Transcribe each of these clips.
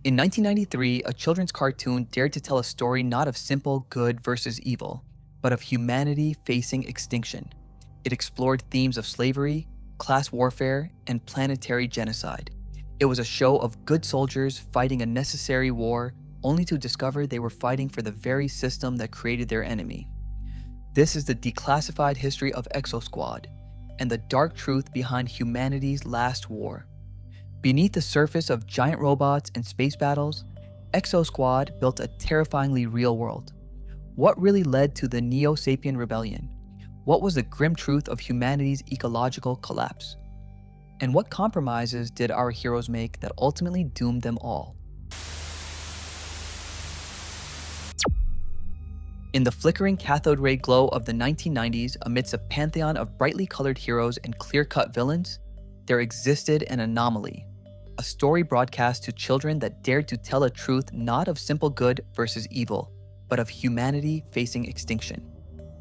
In 1993, a children's cartoon dared to tell a story not of simple good versus evil, but of humanity facing extinction. It explored themes of slavery, class warfare, and planetary genocide. It was a show of good soldiers fighting a necessary war, only to discover they were fighting for the very system that created their enemy. This is the declassified history of Exosquad, and the dark truth behind humanity's last war. Beneath the surface of giant robots and space battles, Exosquad built a terrifyingly real world. What really led to the Neo Sapien rebellion? What was the grim truth of humanity's ecological collapse? And what compromises did our heroes make that ultimately doomed them all? In the flickering cathode ray glow of the 1990s, amidst a pantheon of brightly colored heroes and clear-cut villains, there existed an anomaly. A story broadcast to children that dared to tell a truth not of simple good versus evil, but of humanity facing extinction.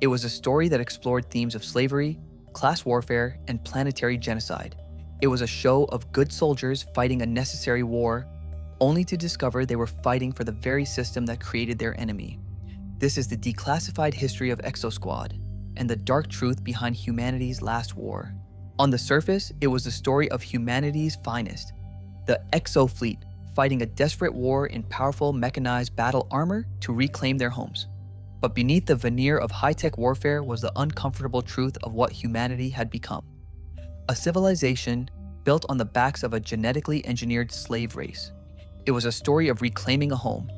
It was a story that explored themes of slavery, class warfare, and planetary genocide. It was a show of good soldiers fighting a necessary war, only to discover they were fighting for the very system that created their enemy. This is the declassified history of Exosquad, and the dark truth behind humanity's last war. On the surface, it was the story of humanity's finest, the Exo Fleet, fighting a desperate war in powerful mechanized battle armor to reclaim their homes. But beneath the veneer of high-tech warfare was the uncomfortable truth of what humanity had become. A civilization built on the backs of a genetically engineered slave race. It was a story of reclaiming a home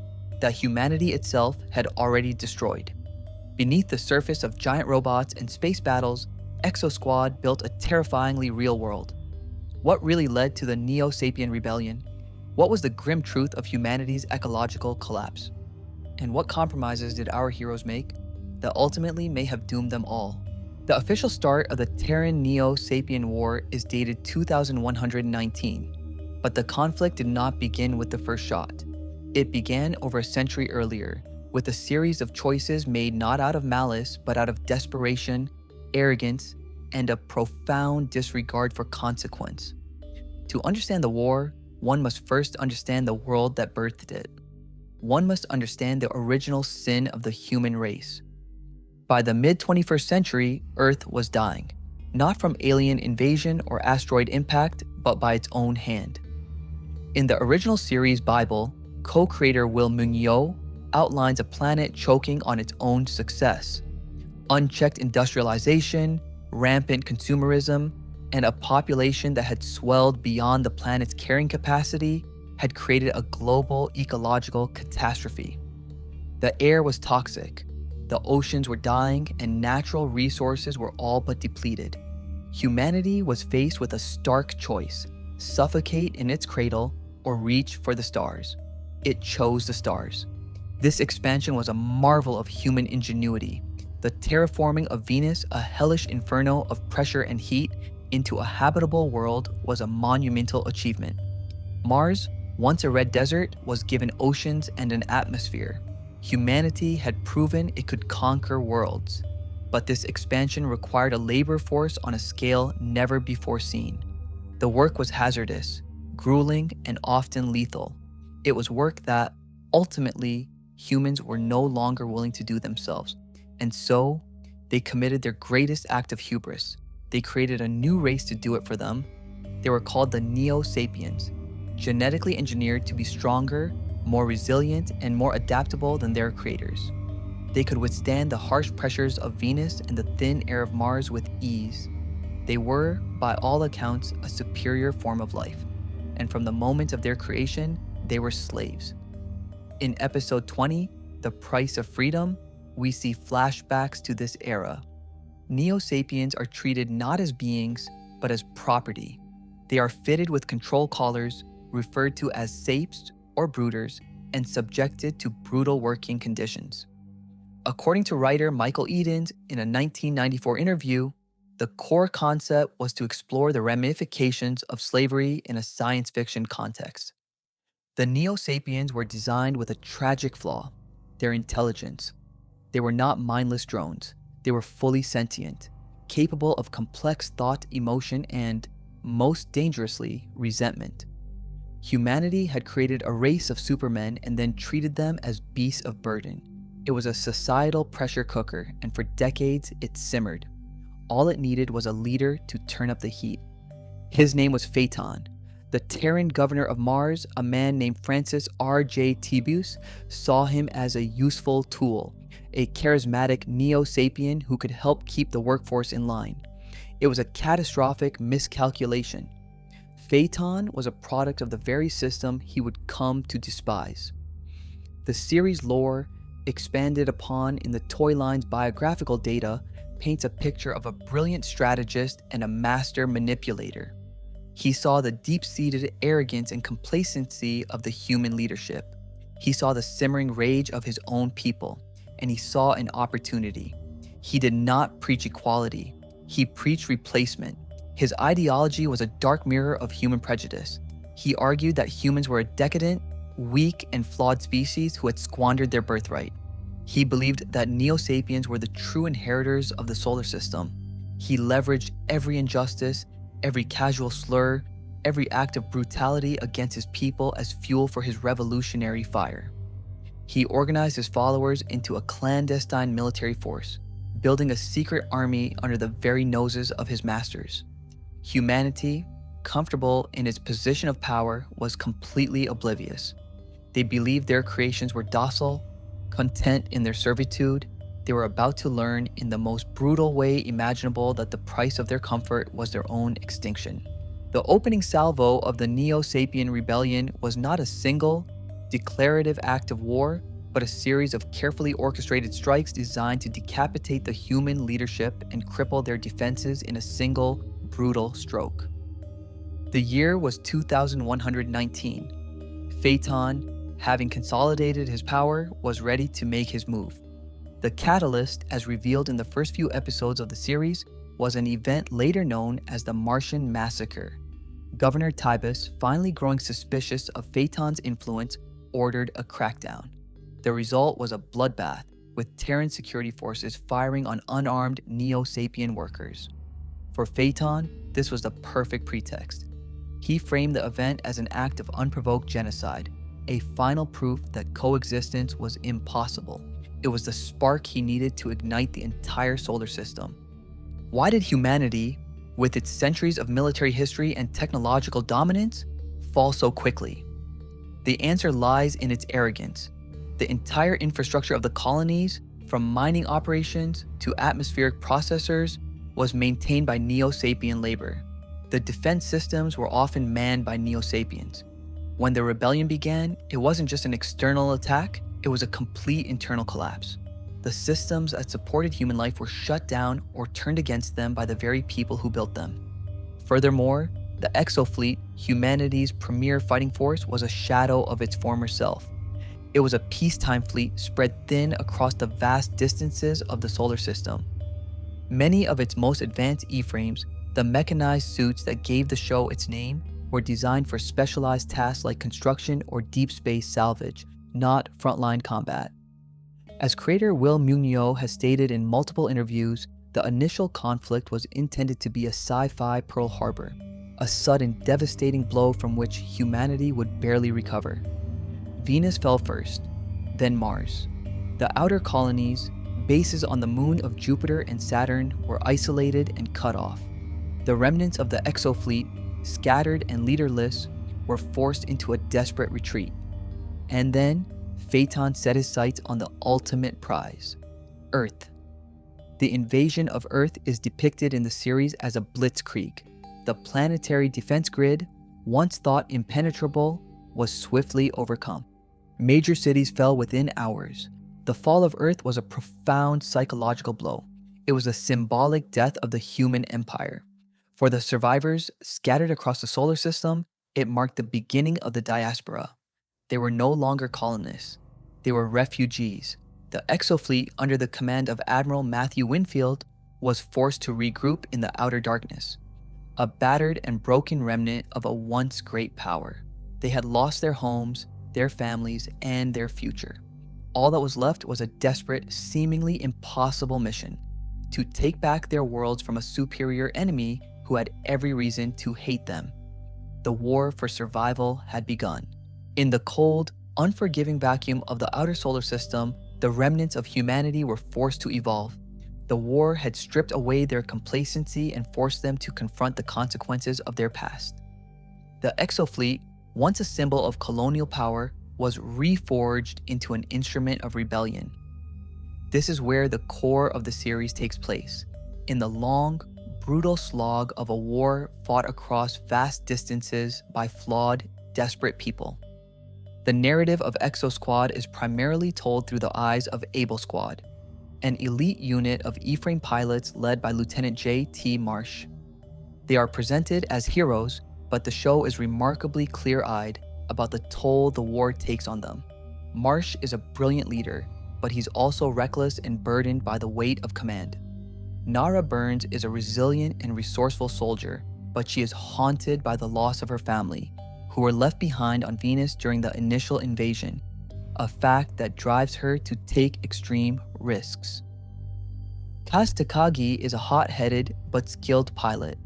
that humanity itself had already destroyed. Beneath the surface of giant robots and space battles, Exosquad built a terrifyingly real world. What really led to the Neo Sapien rebellion? What was the grim truth of humanity's ecological collapse? And what compromises did our heroes make that ultimately may have doomed them all? The official start of the Terran Neo Sapien War is dated 2119, but the conflict did not begin with the first shot. It began over a century earlier, with a series of choices made not out of malice, but out of desperation, arrogance, and a profound disregard for consequence. To understand the war, one must first understand the world that birthed it. One must understand the original sin of the human race. By the mid-21st century, Earth was dying, not from alien invasion or asteroid impact, but by its own hand. In the original series Bible, co-creator Will Muñoz outlines a planet choking on its own success. Unchecked industrialization, rampant consumerism, and a population that had swelled beyond the planet's carrying capacity had created a global ecological catastrophe. The air was toxic, the oceans were dying, and natural resources were all but depleted. Humanity was faced with a stark choice: suffocate in its cradle or reach for the stars. It chose the stars. This expansion was a marvel of human ingenuity. The terraforming of Venus, a hellish inferno of pressure and heat, into a habitable world was a monumental achievement. Mars, once a red desert, was given oceans and an atmosphere. Humanity had proven it could conquer worlds, but this expansion required a labor force on a scale never before seen. The work was hazardous, grueling, and often lethal. It was work that, ultimately, humans were no longer willing to do themselves, and so they committed their greatest act of hubris. They created a new race to do it for them. They were called the Neo Sapiens, genetically engineered to be stronger, more resilient, and more adaptable than their creators. They could withstand the harsh pressures of Venus and the thin air of Mars with ease. They were, by all accounts, a superior form of life, and from the moment of their creation, they were slaves. In episode 20, The Price of Freedom, we see flashbacks to this era. Neo Sapiens are treated not as beings, but as property. They are fitted with control collars, referred to as sapes or brooders, and subjected to brutal working conditions. According to writer Michael Edens in a 1994 interview, the core concept was to explore the ramifications of slavery in a science fiction context. The Neo Sapiens were designed with a tragic flaw: their intelligence. They were not mindless drones. They were fully sentient, capable of complex thought, emotion, and, most dangerously, resentment. Humanity had created a race of supermen and then treated them as beasts of burden. It was a societal pressure cooker, and for decades it simmered. All it needed was a leader to turn up the heat. His name was Phaeton. The Terran governor of Mars, a man named Francis R.J. Tibius, saw him as a useful tool, a charismatic Neo Sapien who could help keep the workforce in line. It was a catastrophic miscalculation. Phaeton was a product of the very system he would come to despise. The series lore, expanded upon in the toy line's biographical data, paints a picture of a brilliant strategist and a master manipulator. He saw the deep-seated arrogance and complacency of the human leadership. He saw the simmering rage of his own people, and he saw an opportunity. He did not preach equality. He preached replacement. His ideology was a dark mirror of human prejudice. He argued that humans were a decadent, weak, and flawed species who had squandered their birthright. He believed that Neo Sapiens were the true inheritors of the solar system. He leveraged every injustice, every casual slur, every act of brutality against his people as fuel for his revolutionary fire. He organized his followers into a clandestine military force, building a secret army under the very noses of his masters. Humanity, comfortable in its position of power, was completely oblivious. They believed their creations were docile, content in their servitude. They were about to learn in the most brutal way imaginable that the price of their comfort was their own extinction. The opening salvo of the Neo Sapien rebellion was not a single, declarative act of war, but a series of carefully orchestrated strikes designed to decapitate the human leadership and cripple their defenses in a single, brutal stroke. The year was 2119. Phaeton, having consolidated his power, was ready to make his move. The catalyst, as revealed in the first few episodes of the series, was an event later known as the Martian Massacre. Governor Tibius, finally growing suspicious of Phaeton's influence, ordered a crackdown. The result was a bloodbath, with Terran security forces firing on unarmed Neo Sapien workers. For Phaeton, this was the perfect pretext. He framed the event as an act of unprovoked genocide, a final proof that coexistence was impossible. It was the spark he needed to ignite the entire solar system. Why did humanity, with its centuries of military history and technological dominance, fall so quickly? The answer lies in its arrogance. The entire infrastructure of the colonies, from mining operations to atmospheric processors, was maintained by Neo Sapien labor. The defense systems were often manned by Neo Sapiens. When the rebellion began, it wasn't just an external attack, it was a complete internal collapse. The systems that supported human life were shut down or turned against them by the very people who built them. Furthermore, the Exofleet, humanity's premier fighting force, was a shadow of its former self. It was a peacetime fleet spread thin across the vast distances of the solar system. Many of its most advanced E-frames, the mechanized suits that gave the show its name, were designed for specialized tasks like construction or deep space salvage, not frontline combat. As creator Will Munoz has stated in multiple interviews, the initial conflict was intended to be a sci-fi Pearl Harbor, a sudden devastating blow from which humanity would barely recover. Venus fell first, then Mars. The outer colonies, bases on the moon of Jupiter and Saturn, were isolated and cut off. The remnants of the Exofleet, scattered and leaderless, were forced into a desperate retreat. And then, Phaeton set his sights on the ultimate prize, Earth. The invasion of Earth is depicted in the series as a blitzkrieg. The planetary defense grid, once thought impenetrable, was swiftly overcome. Major cities fell within hours. The fall of Earth was a profound psychological blow. It was a symbolic death of the human empire. For the survivors, scattered across the solar system, it marked the beginning of the diaspora. They were no longer colonists. They were refugees. The Exofleet, under the command of Admiral Matthew Winfield, was forced to regroup in the outer darkness, a battered and broken remnant of a once great power. They had lost their homes, their families, and their future. All that was left was a desperate, seemingly impossible mission: to take back their worlds from a superior enemy who had every reason to hate them. The war for survival had begun. In the cold, unforgiving vacuum of the outer solar system, the remnants of humanity were forced to evolve. The war had stripped away their complacency and forced them to confront the consequences of their past. The Exofleet, once a symbol of colonial power, was reforged into an instrument of rebellion. This is where the core of the series takes place, in the long, brutal slog of a war fought across vast distances by flawed, desperate people. The narrative of Exosquad is primarily told through the eyes of Squad, an elite unit of E-frame pilots led by Lieutenant J.T. Marsh. They are presented as heroes, but the show is remarkably clear-eyed about the toll the war takes on them. Marsh is a brilliant leader, but he's also reckless and burdened by the weight of command. Nara Burns is a resilient and resourceful soldier, but she is haunted by the loss of her family, who were left behind on Venus during the initial invasion, a fact that drives her to take extreme risks. Kaz Takagi is a hot-headed but skilled pilot,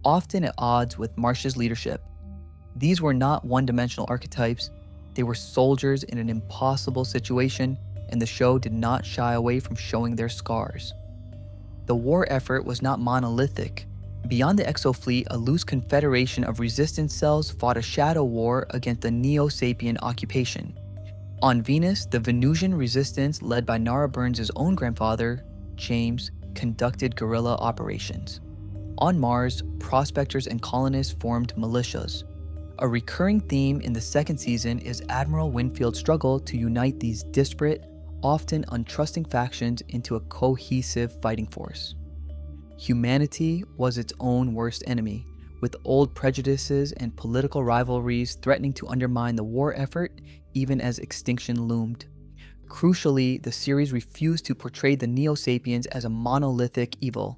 often at odds with Marsh's leadership. These were not one-dimensional archetypes, they were soldiers in an impossible situation, and the show did not shy away from showing their scars. The war effort was not monolithic. Beyond the Exofleet, a loose confederation of resistance cells fought a shadow war against the Neo Sapien occupation. On Venus, the Venusian resistance led by Nara Burns' own grandfather, James, conducted guerrilla operations. On Mars, prospectors and colonists formed militias. A recurring theme in the second season is Admiral Winfield's struggle to unite these disparate, often untrusting factions into a cohesive fighting force. Humanity was its own worst enemy, with old prejudices and political rivalries threatening to undermine the war effort even as extinction loomed. Crucially, the series refused to portray the Neo Sapiens as a monolithic evil.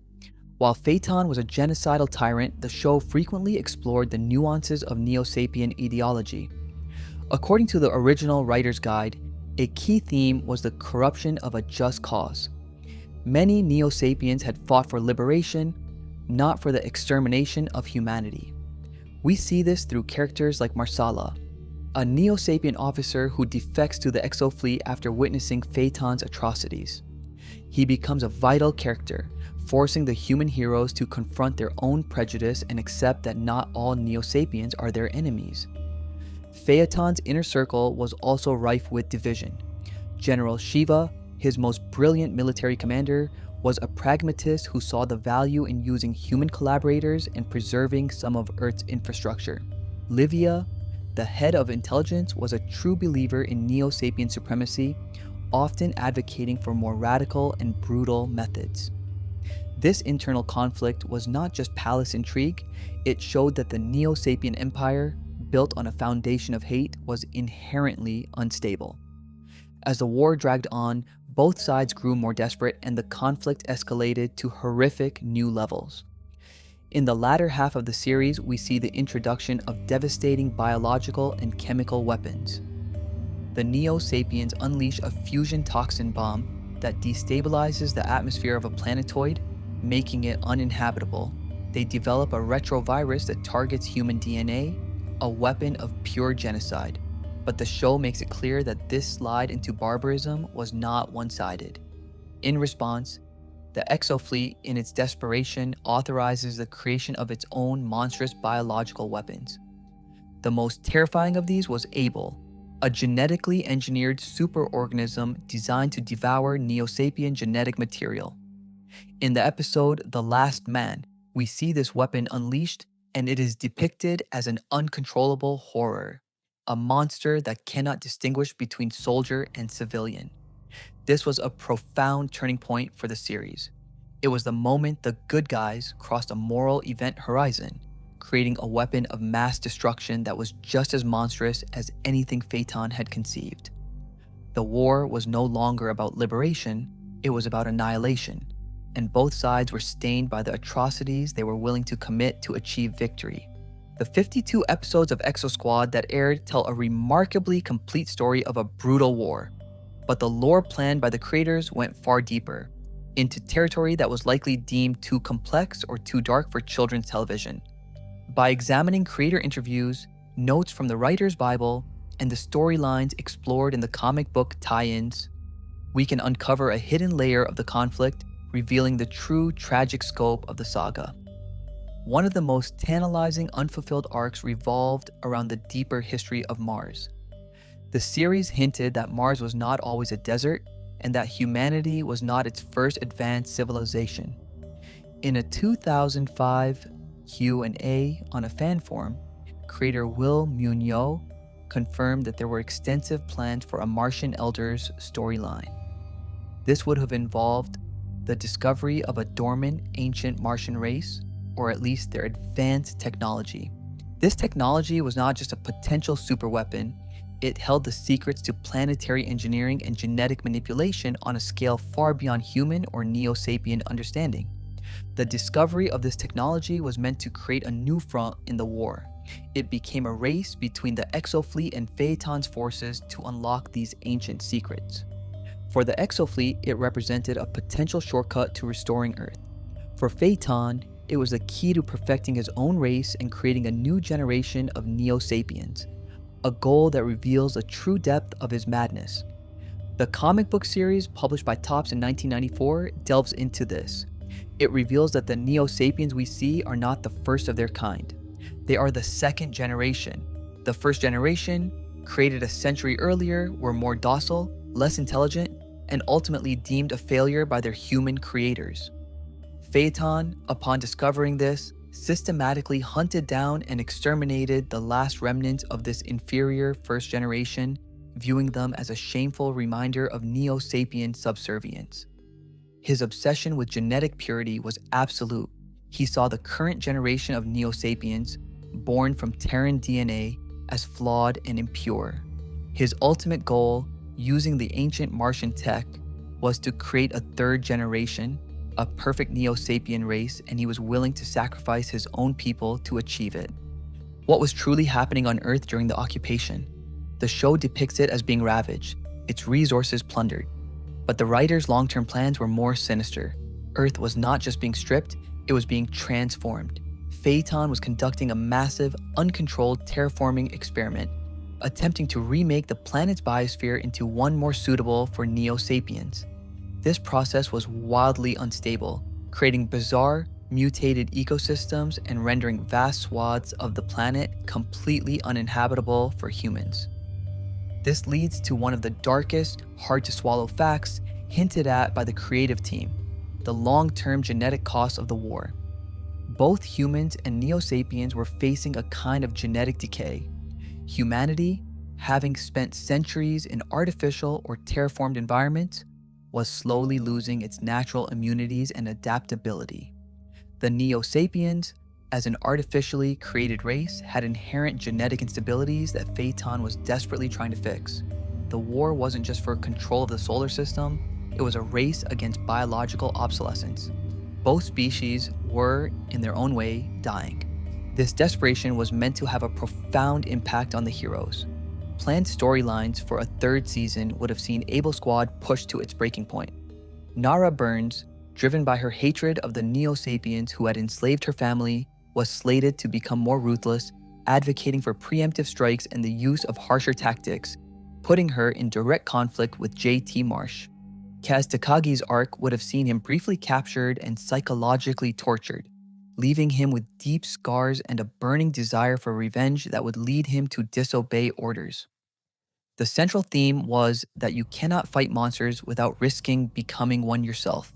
While Phaeton was a genocidal tyrant, the show frequently explored the nuances of Neo Sapien ideology. According to the original writer's guide, a key theme was the corruption of a just cause. Many Neo Sapiens had fought for liberation, not for the extermination of humanity. We see this through characters like Marsala, a Neo Sapien officer who defects to the Exofleet after witnessing Phaeton's atrocities. He becomes a vital character, forcing the human heroes to confront their own prejudice and accept that not all Neo Sapiens are their enemies. Phaeton's inner circle was also rife with division. General Shiva, his most brilliant military commander, was a pragmatist who saw the value in using human collaborators and preserving some of Earth's infrastructure. Livia, the head of intelligence, was a true believer in Neo Sapien supremacy, often advocating for more radical and brutal methods. This internal conflict was not just palace intrigue, it showed that the Neo Sapien empire, built on a foundation of hate, was inherently unstable. As the war dragged on, both sides grew more desperate and the conflict escalated to horrific new levels. In the latter half of the series, we see the introduction of devastating biological and chemical weapons. The Neo Sapiens unleash a fusion toxin bomb that destabilizes the atmosphere of a planetoid, making it uninhabitable. They develop a retrovirus that targets human DNA, a weapon of pure genocide. But the show makes it clear that this slide into barbarism was not one-sided. In response, the Exofleet, in its desperation, authorizes the creation of its own monstrous biological weapons. The most terrifying of these was Able, a genetically engineered superorganism designed to devour Neo Sapien genetic material. In the episode The Last Man, we see this weapon unleashed, and it is depicted as an uncontrollable horror, a monster that cannot distinguish between soldier and civilian. This was a profound turning point for the series. It was the moment the good guys crossed a moral event horizon, creating a weapon of mass destruction that was just as monstrous as anything Phaeton had conceived. The war was no longer about liberation, it was about annihilation, and both sides were stained by the atrocities they were willing to commit to achieve victory. The 52 episodes of Exosquad that aired tell a remarkably complete story of a brutal war, but the lore planned by the creators went far deeper, into territory that was likely deemed too complex or too dark for children's television. By examining creator interviews, notes from the writer's Bible, and the storylines explored in the comic book tie-ins, we can uncover a hidden layer of the conflict, revealing the true tragic scope of the saga. One of the most tantalizing unfulfilled arcs revolved around the deeper history of Mars. The series hinted that Mars was not always a desert and that humanity was not its first advanced civilization. In a 2005 Q&A on a fan forum, creator Will Munoz confirmed that there were extensive plans for a Martian Elders storyline. This would have involved the discovery of a dormant ancient Martian race, or at least their advanced technology. This technology was not just a potential superweapon, it held the secrets to planetary engineering and genetic manipulation on a scale far beyond human or Neo Sapien understanding. The discovery of this technology was meant to create a new front in the war. It became a race between the Exofleet and Phaeton's forces to unlock these ancient secrets. For the Exofleet, it represented a potential shortcut to restoring Earth. For Phaeton, it was the key to perfecting his own race and creating a new generation of Neo Sapiens, a goal that reveals the true depth of his madness. The comic book series, published by Topps in 1994, delves into this. It reveals that the Neo Sapiens we see are not the first of their kind. They are the second generation. The first generation, created a century earlier, were more docile, less intelligent, and ultimately deemed a failure by their human creators. Phaeton, upon discovering this, systematically hunted down and exterminated the last remnants of this inferior first generation, viewing them as a shameful reminder of Neo Sapien subservience. His obsession with genetic purity was absolute. He saw the current generation of Neo Sapiens, born from Terran DNA, as flawed and impure. His ultimate goal, using the ancient Martian tech, was to create a third generation, a perfect Neo Sapien race, and he was willing to sacrifice his own people to achieve it. What was truly happening on Earth during the occupation? The show depicts it as being ravaged, its resources plundered. But the writer's long-term plans were more sinister. Earth was not just being stripped, it was being transformed. Phaeton was conducting a massive, uncontrolled terraforming experiment, attempting to remake the planet's biosphere into one more suitable for Neo Sapiens. This process was wildly unstable, creating bizarre, mutated ecosystems and rendering vast swaths of the planet completely uninhabitable for humans. This leads to one of the darkest, hard-to-swallow facts hinted at by the creative team: the long-term genetic costs of the war. Both humans and Neo Sapiens were facing a kind of genetic decay. Humanity, having spent centuries in artificial or terraformed environments, was slowly losing its natural immunities and adaptability. The Neo Sapiens, as an artificially created race, had inherent genetic instabilities that Phaeton was desperately trying to fix. The war wasn't just for control of the solar system, it was a race against biological obsolescence. Both species were, in their own way, dying. This desperation was meant to have a profound impact on the heroes. Planned storylines for a third season would have seen Exosquad pushed to its breaking point. Nara Burns, driven by her hatred of the Neo Sapiens who had enslaved her family, was slated to become more ruthless, advocating for preemptive strikes and the use of harsher tactics, putting her in direct conflict with J.T. Marsh. Kaz Takagi's arc would have seen him briefly captured and psychologically tortured, leaving him with deep scars and a burning desire for revenge that would lead him to disobey orders. The central theme was that you cannot fight monsters without risking becoming one yourself.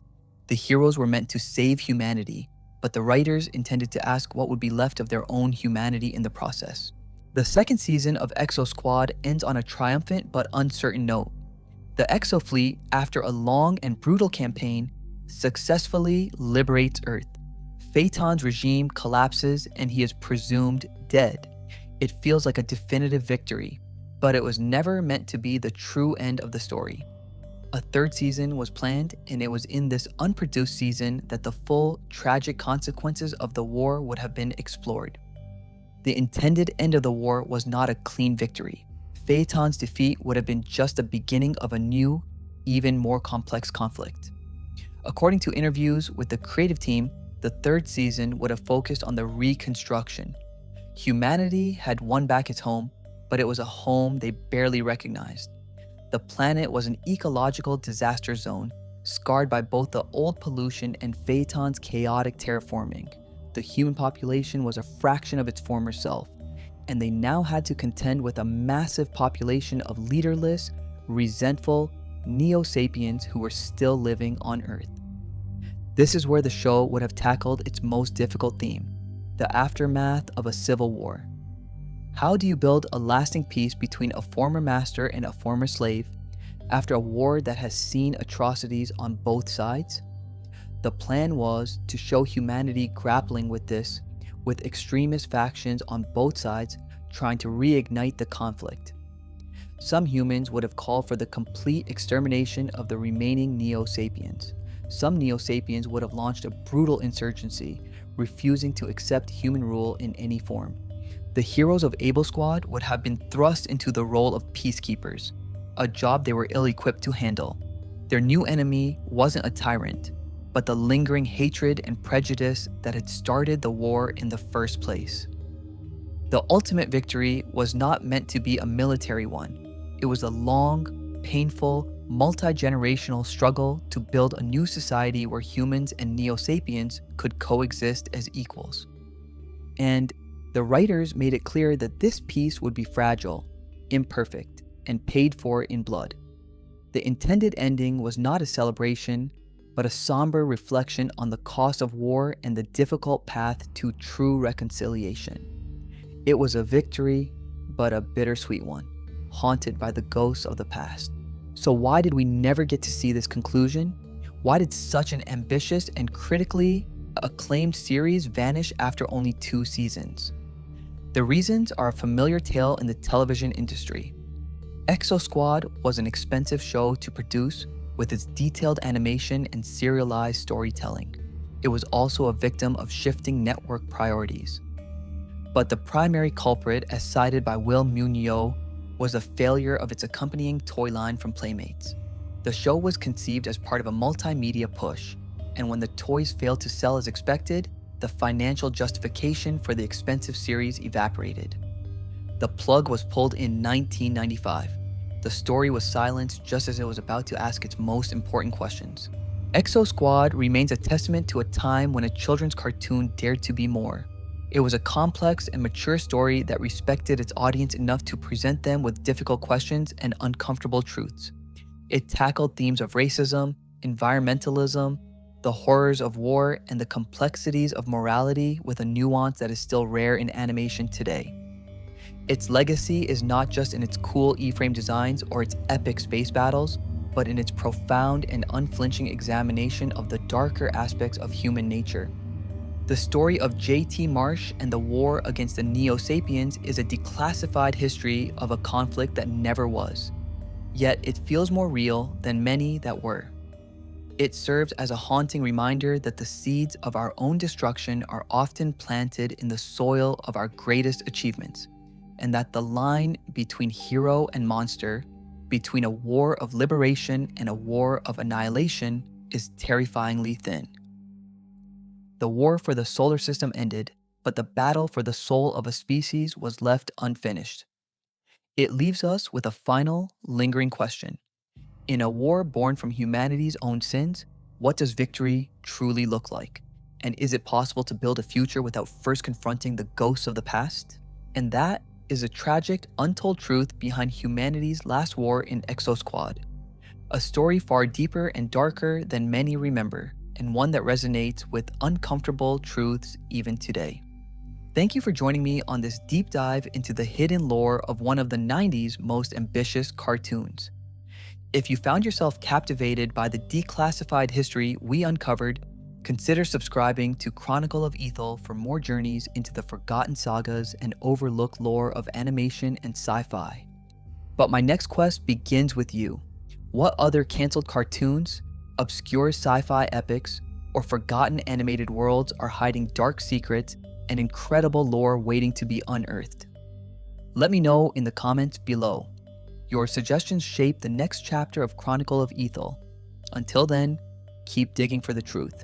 The heroes were meant to save humanity, but the writers intended to ask what would be left of their own humanity in the process. The second season of Exosquad ends on a triumphant but uncertain note. The Exofleet, after a long and brutal campaign, successfully liberates Earth. Phaeton's regime collapses and he is presumed dead. It feels like a definitive victory, but it was never meant to be the true end of the story. A third season was planned, and it was in this unproduced season that the full, tragic consequences of the war would have been explored. The intended end of the war was not a clean victory. Phaeton's defeat would have been just the beginning of a new, even more complex conflict. According to interviews with the creative team, The third season would have focused on the reconstruction. Humanity had won back its home, but it was a home they barely recognized. The planet was an ecological disaster zone, scarred by both the old pollution and Phaeton's chaotic terraforming. The human population was a fraction of its former self, and they now had to contend with a massive population of leaderless, resentful Neo Sapiens who were still living on Earth. This is where the show would have tackled its most difficult theme, the aftermath of a civil war. How do you build a lasting peace between a former master and a former slave after a war that has seen atrocities on both sides? The plan was to show humanity grappling with this, with extremist factions on both sides trying to reignite the conflict. Some humans would have called for the complete extermination of the remaining Neo Sapiens. Some Neo Sapiens would have launched a brutal insurgency, refusing to accept human rule in any form. The heroes of Exosquad would have been thrust into the role of peacekeepers, a job they were ill-equipped to handle. Their new enemy wasn't a tyrant, but the lingering hatred and prejudice that had started the war in the first place. The ultimate victory was not meant to be a military one. It was a long, painful, multi-generational struggle to build a new society where humans and Neo Sapiens could coexist as equals. And the writers made it clear that this peace would be fragile, imperfect, and paid for in blood. The intended ending was not a celebration, but a somber reflection on the cost of war and the difficult path to true reconciliation. It was a victory, but a bittersweet one, haunted by the ghosts of the past. So why did we never get to see this conclusion? Why did such an ambitious and critically acclaimed series vanish after only 2 seasons? The reasons are a familiar tale in the television industry. Exosquad was an expensive show to produce with its detailed animation and serialized storytelling. It was also a victim of shifting network priorities. But the primary culprit, as cited by Will Munoz, was the failure of its accompanying toy line from Playmates. The show was conceived as part of a multimedia push, and when the toys failed to sell as expected, the financial justification for the expensive series evaporated. The plug was pulled in 1995. The story was silenced just as it was about to ask its most important questions. Exosquad remains a testament to a time when a children's cartoon dared to be more. It was a complex and mature story that respected its audience enough to present them with difficult questions and uncomfortable truths. It tackled themes of racism, environmentalism, the horrors of war, and the complexities of morality with a nuance that is still rare in animation today. Its legacy is not just in its cool E-frame designs or its epic space battles, but in its profound and unflinching examination of the darker aspects of human nature. The story of J.T. Marsh and the war against the Neo Sapiens is a declassified history of a conflict that never was. Yet it feels more real than many that were. It serves as a haunting reminder that the seeds of our own destruction are often planted in the soil of our greatest achievements, and that the line between hero and monster, between a war of liberation and a war of annihilation, is terrifyingly thin. The war for the solar system ended, but the battle for the soul of a species was left unfinished. It leaves us with a final, lingering question. In a war born from humanity's own sins, what does victory truly look like? And is it possible to build a future without first confronting the ghosts of the past? And that is a tragic, untold truth behind humanity's last war in Exosquad. A story far deeper and darker than many remember, and one that resonates with uncomfortable truths even today. Thank you for joining me on this deep dive into the hidden lore of one of the 90s most ambitious cartoons. If you found yourself captivated by the declassified history we uncovered, consider subscribing to Chronicle of Ethel for more journeys into the forgotten sagas and overlooked lore of animation and sci-fi. But my next quest begins with you. What other canceled cartoons, obscure sci-fi epics, or forgotten animated worlds are hiding dark secrets and incredible lore waiting to be unearthed? Let me know in the comments below. Your suggestions shape the next chapter of Chronicle of Ethel. Until then, keep digging for the truth.